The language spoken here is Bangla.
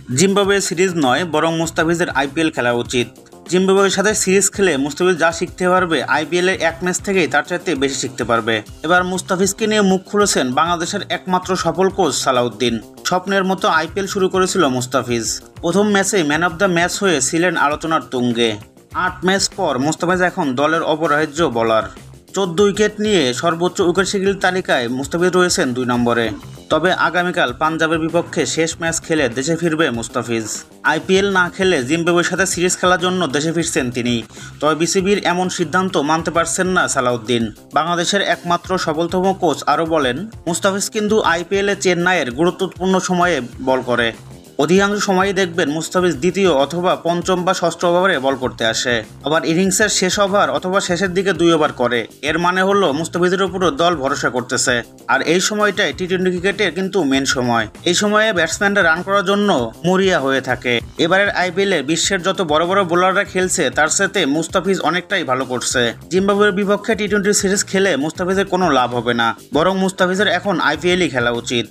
জিম্বাবুয়ে সিরিজ নয়, বরং মুস্তাফিজের আইপিএল খেলা উচিত। জিম্বাবুয়ের সাথে সিরিজ খেলে মুস্তাফিজ যা শিখতে পারবে, আইপিএলের এক ম্যাচ থেকেই তার চাইতে বেশি শিখতে পারবে। এবার মুস্তাফিজকে নিয়ে মুখ খুলেছেন বাংলাদেশের একমাত্র সফল কোচ সালাউদ্দিন। স্বপ্নের মতো আইপিএল শুরু করেছিল মুস্তাফিজ। প্রথম ম্যাচে ম্যান অব দ্য ম্যাচ হয়ে ছিলেন আলোচনার তুঙ্গে। ৮ ম্যাচ পর মুস্তাফিজ এখন দলের অপরাজ্য বোলার। 14 উইকেট নিয়ে সর্বোচ্চ উইকেট শিকারীর তালিকায় মুস্তাফিজ রয়েছেন 2 নম্বরে। তবে আগামীকাল পাঞ্জাবের বিপক্ষে শেষ ম্যাচ খেলে দেশে ফিরবে মুস্তাফিজ। আইপিএল না খেলে জিম্বাবুয়ের সাথে সিরিজ খেলার জন্য দেশে ফিরছেন তিনি। তবে বিসিবির এমন সিদ্ধান্ত মানতে পারছেন না সালাউদ্দিন। বাংলাদেশের একমাত্র সফলতম কোচ আরও বলেন, মুস্তাফিজ কিন্তু আইপিএলে চেন্নাইয়ের গুরুত্বপূর্ণ সময়ে বল করে। অধিকাংশ সময়ই দেখবেন মুস্তাফিজ দ্বিতীয় অথবা পঞ্চম বা ষষ্ঠ ওভারে বল করতে আসে। আবার ইনিংসের শেষ ওভার অথবা শেষের দিকে 2 ওভার করে। এর মানে হলো মুস্তাফিজের উপরও দল ভরসা করতেছে। আর এই সময়টাই টি-20 ক্রিকেটের কিন্তু মেন সময়। এই সময়ে ব্যাটসম্যানরা রান করার জন্য মরিয়া হয়ে থাকে। এবারের আইপিএলে বিশ্বের যত বড় বড় বোলাররা খেলছে তার সাথে মুস্তাফিজ অনেকটাই ভালো করছে। জিম্বাবুয়ের বিপক্ষে টি-20 সিরিজ খেলে মুস্তাফিজের কোনো লাভ হবে না, বরং মুস্তাফিজের এখন আইপিএলই খেলা উচিত।